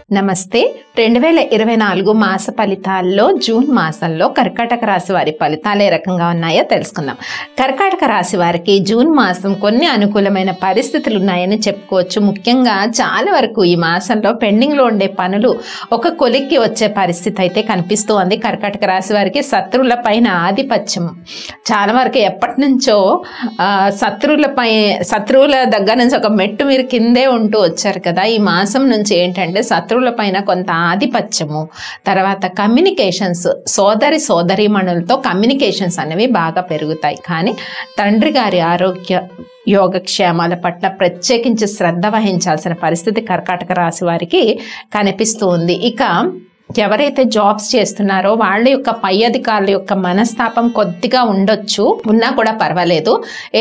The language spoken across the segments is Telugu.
నమస్తే 2024 మాస ఫలితాల్లో జూన్ మాసంలో కర్కాటక రాశి వారి ఫలితాలు ఏ రకంగా ఉన్నాయో తెలుసుకుందాం. కర్కాటక రాశి వారికి జూన్ మాసం కొన్ని అనుకూలమైన పరిస్థితులు ఉన్నాయని చెప్పుకోవచ్చు. ముఖ్యంగా చాలా వరకు ఈ మాసంలో పెండింగ్లో ఉండే పనులు ఒక కొలిక్కి వచ్చే పరిస్థితి అయితే కనిపిస్తోంది. కర్కాటక రాశి వారికి శత్రువుల పైన ఆధిపత్యం చాలా వరకు ఎప్పటి నుంచో శత్రువుల దగ్గర నుంచి ఒక మెట్టు మీరు కిందే ఉంటూ వచ్చారు కదా. ఈ మాసం నుంచి ఏంటంటే శత్రువుల పైన కొంత ఆధిపత్యము, తర్వాత కమ్యూనికేషన్స్, సోదరీమణులతో కమ్యూనికేషన్స్ అనేవి బాగా పెరుగుతాయి. కానీ తండ్రి గారి ఆరోగ్య యోగక్షేమాల పట్ల ప్రత్యేకించి శ్రద్ధ వహించాల్సిన పరిస్థితి కర్కాటక రాశి వారికి కనిపిస్తుంది. ఇక ఎవరైతే జాబ్స్ చేస్తున్నారో వాళ్ళ యొక్క పై అధికారుల యొక్క మనస్తాపం కొద్దిగా ఉండొచ్చు, ఉన్నా కూడా పర్వాలేదు.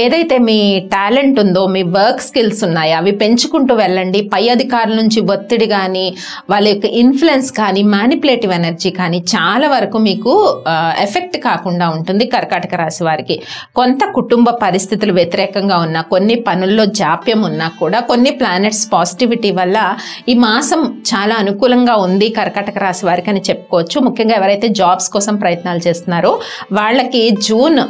ఏదైతే మీ టాలెంట్ ఉందో, మీ వర్క్ స్కిల్స్ ఉన్నాయో అవి పెంచుకుంటూ వెళ్ళండి. పై అధికారుల నుంచి ఒత్తిడి కానీ, వాళ్ళ యొక్క ఇన్ఫ్లుయెన్స్ కానీ, మ్యానిపులేటివ్ ఎనర్జీ కానీ చాలా వరకు మీకు ఎఫెక్ట్ కాకుండా ఉంటుంది. కర్కాటక రాశి వారికి కొంత కుటుంబ పరిస్థితులు వ్యతిరేకంగా ఉన్నా, కొన్ని పనుల్లో జాప్యం ఉన్నా కూడా కొన్ని ప్లానెట్స్ పాజిటివిటీ వల్ల ఈ మాసం చాలా అనుకూలంగా ఉంది కర్కాటక రాశి వారికి అని చెప్పుకోవచ్చు. ముఖ్యంగా ఎవరైతే జాబ్స్ కోసం ప్రయత్నాలు చేస్తున్నారో వాళ్ళకి జూన్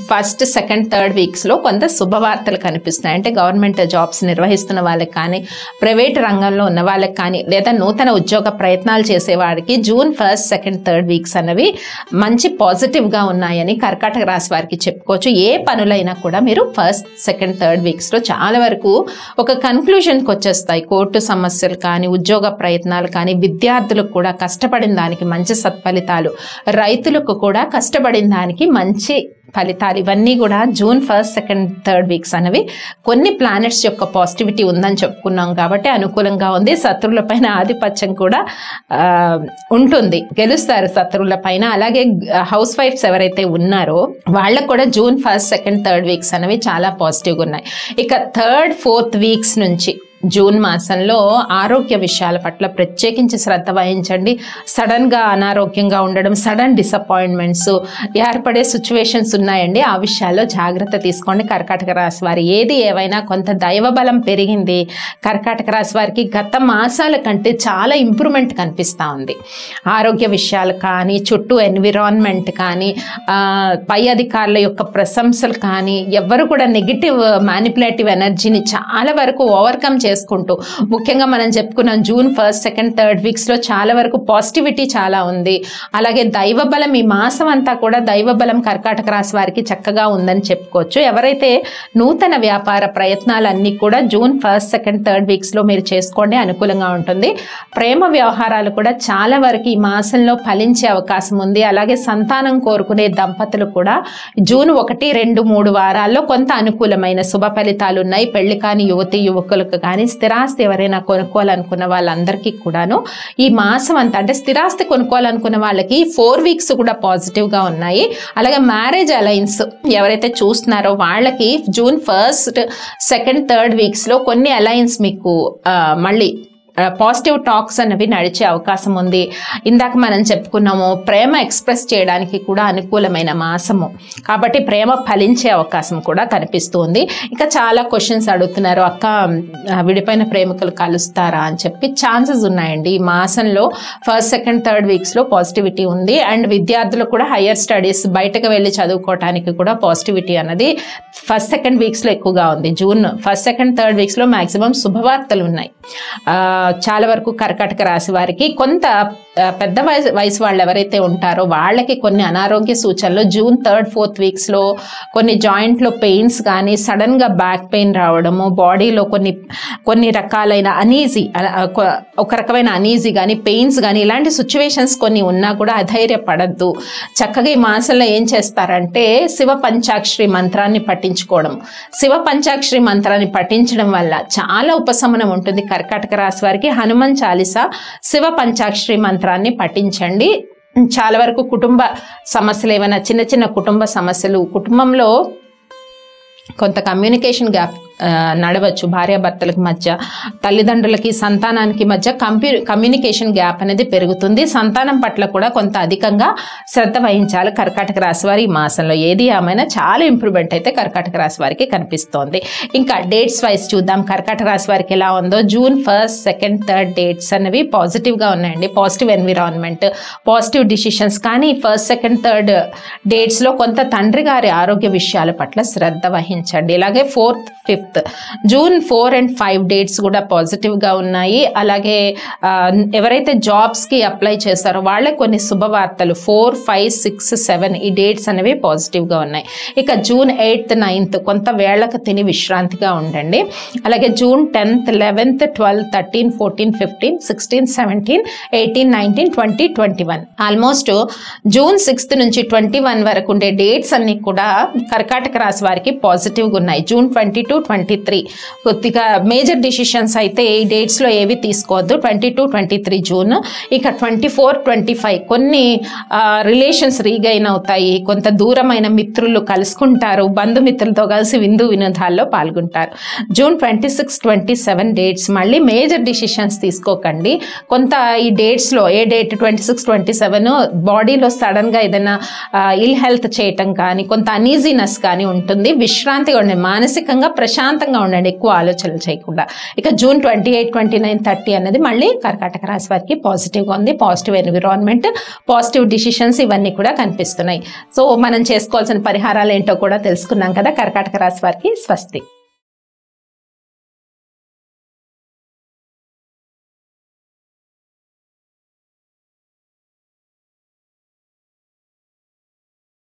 1st, 2nd, 3rd వీక్స్లో కొంత శుభవార్తలు కనిపిస్తున్నాయి. అంటే గవర్నమెంట్ జాబ్స్ నిర్వహిస్తున్న వాళ్ళకి కానీ, ప్రైవేట్ రంగంలో ఉన్న వాళ్ళకి కానీ, లేదా నూతన ఉద్యోగ ప్రయత్నాలు చేసేవాడికి June 1st, 2nd, 3rd weeks అనేవి మంచి పాజిటివ్గా ఉన్నాయని కర్కాటక రాశి వారికి చెప్పుకోవచ్చు. ఏ పనులైనా కూడా మీరు 1st, 2nd, 3rd వీక్స్లో చాలా వరకు ఒక కన్క్లూజన్కి వచ్చేస్తాయి. కోర్టు సమస్యలు కానీ, ఉద్యోగ ప్రయత్నాలు కానీ, విద్యార్థులకు కూడా కష్టపడిన దానికి మంచి సత్ఫలితాలు, రైతులకు కూడా కష్టపడిన దానికి మంచి ఫలితాలు, ఇవన్నీ కూడా June 1st, 2nd, 3rd weeks అనేవి కొన్ని ప్లానెట్స్ యొక్క పాజిటివిటీ ఉందని చెప్పుకున్నాం కాబట్టి అనుకూలంగా ఉంది. శత్రువుల పైన ఆధిపత్యం కూడా ఉంటుంది, గెలుస్తారు శత్రువుల పైన. అలాగే హౌస్ వైఫ్స్ ఎవరైతే ఉన్నారో వాళ్ళకు కూడా June 1st, 2nd, 3rd weeks అనేవి చాలా పాజిటివ్గా ఉన్నాయి. ఇక 3rd, 4th వీక్స్ నుంచి జూన్ మాసంలో ఆరోగ్య విషయాల పట్ల ప్రత్యేకించి శ్రద్ధ వహించండి. సడన్గా అనారోగ్యంగా ఉండడం, సడన్ డిసప్పాయింట్మెంట్స్ ఏర్పడే సిచ్యువేషన్స్ ఉన్నాయండి. ఆ విషయాల్లో జాగ్రత్త తీసుకోండి కర్కాటక రాశి వారి. ఏది ఏవైనా కొంత దైవబలం పెరిగింది కర్కాటక రాశి వారికి. గత మాసాల కంటే చాలా ఇంప్రూవ్మెంట్ కనిపిస్తూ ఉంది. ఆరోగ్య విషయాలు కానీ, చుట్టూ ఎన్విరాన్మెంట్ కానీ, పై అధికారుల యొక్క ప్రశంసలు కానీ, ఎవరు కూడా నెగిటివ్ మ్యానిపులేటివ్ ఎనర్జీని చాలా వరకు ఓవర్కమ్ చేసుకుంటూ, ముఖ్యంగా మనం చెప్పుకున్నాం జూన్ 1st, 2nd, 3rd వీక్స్లో చాలా వరకు పాజిటివిటీ చాలా ఉంది. అలాగే దైవబలం ఈ మాసం అంతా కూడా దైవబలం కర్కాటక రాశి వారికి చక్కగా ఉందని చెప్పుకోవచ్చు. ఎవరైతే నూతన వ్యాపార ప్రయత్నాలన్నీ కూడా జూన్ 1st, 2nd, 3rd వీక్స్లో మీరు చేసుకోండి, అనుకూలంగా ఉంటుంది. ప్రేమ వ్యవహారాలు కూడా చాలా వరకు ఈ మాసంలో ఫలించే అవకాశం ఉంది. అలాగే సంతానం కోరుకునే దంపతులు కూడా జూన్ 1, 2, 3 వారాల్లో కొంత అనుకూలమైన శుభ ఫలితాలు ఉన్నాయి. పెళ్లి కాని యువతి యువకులకు కానీ, స్థిరాస్తి ఎవరైనా కొనుక్కోవాలనుకున్న వాళ్ళందరికీ కూడాను ఈ మాసం అంతా, అంటే స్థిరాస్తి కొనుక్కోవాలనుకున్న వాళ్ళకి 4 వీక్స్ కూడా పాజిటివ్గా ఉన్నాయి. అలాగే మ్యారేజ్ అలయన్స్ ఎవరైతే చూస్తున్నారో వాళ్ళకి జూన్ 1st, 2nd, 3rd వీక్స్లో కొన్ని అలయన్స్ మీకు మళ్ళీ పాజిటివ్ టాక్స్ అనేవి నడిచే అవకాశం ఉంది. ఇందాక మనం చెప్పుకున్నాము ప్రేమ ఎక్స్ప్రెస్ చేయడానికి కూడా అనుకూలమైన మాసము కాబట్టి ప్రేమ ఫలించే అవకాశం కూడా కనిపిస్తుంది. ఇంకా చాలా క్వశ్చన్స్ అడుగుతున్నారు, అక్క విడిపోయిన ప్రేమికులు కలుస్తారా అని చెప్పి. ఛాన్సెస్ ఉన్నాయండి ఈ మాసంలో. 1st, 2nd, 3rd వీక్స్లో పాజిటివిటీ ఉంది. అండ్ విద్యార్థులకు కూడా హయ్యర్ స్టడీస్, బయటకు వెళ్ళి చదువుకోవటానికి కూడా పాజిటివిటీ అన్నది 1st, 2nd వీక్స్లో ఎక్కువగా ఉంది. June 1st, 2nd, 3rd వీక్స్లో maximum శుభవార్తలు ఉన్నాయి చాలా వరకు కర్కాటక రాశి వారికి. కొంత పెద్ద వయసు వాళ్ళు ఎవరైతే ఉంటారో వాళ్ళకి కొన్ని అనారోగ్య సూచనలు జూన్ 3rd, 4th వీక్స్లో కొన్ని జాయింట్లో పెయిన్స్ కానీ, సడన్గా బ్యాక్ పెయిన్ రావడము, బాడీలో కొన్ని రకాలైన అనీజీ, ఒక రకమైన అనీజీ కానీ, పెయిన్స్ కానీ, ఇలాంటి సిచ్యువేషన్స్ కొన్ని ఉన్నా కూడా అధైర్యపడద్దు. చక్కగా ఈ మాసంలో ఏం చేస్తారంటే శివ పంచాక్షరి మంత్రాన్ని పఠించుకోవడం. శివ పంచాక్షరి మంత్రాన్ని పఠించడం వల్ల చాలా ఉపశమనం ఉంటుంది కర్కాటక రాశి వారికి. హనుమాన్ చాలీసా, శివ పంచాక్షరి మంత్రాన్ని పఠించండి. చాలా వరకు కుటుంబ సమస్యలు, ఏమైనా చిన్న చిన్న కుటుంబ సమస్యలు, కుటుంబంలో కొంత కమ్యూనికేషన్ గ్యాప్ నడవచ్చు. భార్యాభర్తలకు మధ్య, తల్లిదండ్రులకి సంతానానికి మధ్య కమ్యూనికేషన్ గ్యాప్ అనేది పెరుగుతుంది. సంతానం పట్ల కూడా కొంత అధికంగా శ్రద్ధ వహించాలి కర్కాటక రాశి వారి ఈ మాసంలో. ఏది ఏమైనా చాలా ఇంప్రూవ్మెంట్ అయితే కర్కాటక రాశి వారికి కనిపిస్తోంది. ఇంకా డేట్స్ వైజ్ చూద్దాం కర్కాటక రాశి వారికి ఎలా ఉందో. June 1st, 2nd, 3rd dates అనేవి పాజిటివ్గా ఉన్నాయండి. Positive environment, positive decisions. కానీ 1st, 2nd, 3rd డేట్స్లో కొంత తండ్రి గారి ఆరోగ్య విషయాల పట్ల శ్రద్ధ వహించండి. ఇలాగే 4th, 5th, June 4 and 5 dates కూడా పాజిటివ్గా ఉన్నాయి. అలాగే ఎవరైతే జాబ్స్కి అప్లై చేస్తారో వాళ్ళే కొన్ని శుభవార్తలు 4, 5, 6, 7 ఈ డేట్స్ అనేవి పాజిటివ్గా ఉన్నాయి. ఇక జూన్ 8th, 9th కొంత వేళకు తిని విశ్రాంతిగా ఉండండి. అలాగే June 10th, 11th, 12th, 13, 14, 15, 16, 17, 18, 19, 20, 21 almost June 6th నుంచి 21 వరకు ఉండే డేట్స్ అన్ని కూడా కర్కాటక రాశి వారికి పాజిటివ్గా ఉన్నాయి. జూన్ 22, 23 కొద్దిగా మేజర్ డిసిషన్స్ అయితే ఈ డేట్స్లో ఏవి తీసుకోవద్దు. 22, 23 జూన్. ఇక 24, 25 కొన్ని రిలేషన్స్ రీగైన్ అవుతాయి. కొంత దూరమైన మిత్రులు కలుసుకుంటారు. బంధుమిత్రులతో కలిసి విందు వినోదాల్లో పాల్గొంటారు. జూన్ 26, 27 డేట్స్ మళ్ళీ మేజర్ డిసిషన్స్ తీసుకోకండి. కొంత ఈ డేట్స్లో ఏ డేట్ 26, 27 బాడీలో సడన్గా ఏదైనా ఇల్ హెల్త్ చేయటం కానీ కొంత అనీజీనెస్ కానీ ఉంటుంది. విశ్రాంతిగా ఉండండి, మానసికంగా ప్రశాంతంగా ఉండండి, ఎక్కువ ఆలోచనలు చేయకుండా. ఇక జూన్ 28, 29, 30 అనేది మళ్ళీ కర్కాటక రాశి వారికి పాజిటివ్గా ఉంది. పాజిటివ్ ఎన్విరాన్మెంట్, పాజిటివ్ డిసిషన్స్ ఇవన్నీ కూడా కనిపిస్తున్నాయి. సో మనం చేసుకోవాల్సిన పరిహారాలు ఏంటో కూడా తెలుసుకున్నాం కదా. కర్కాటక రాశి వారికి స్వస్తి.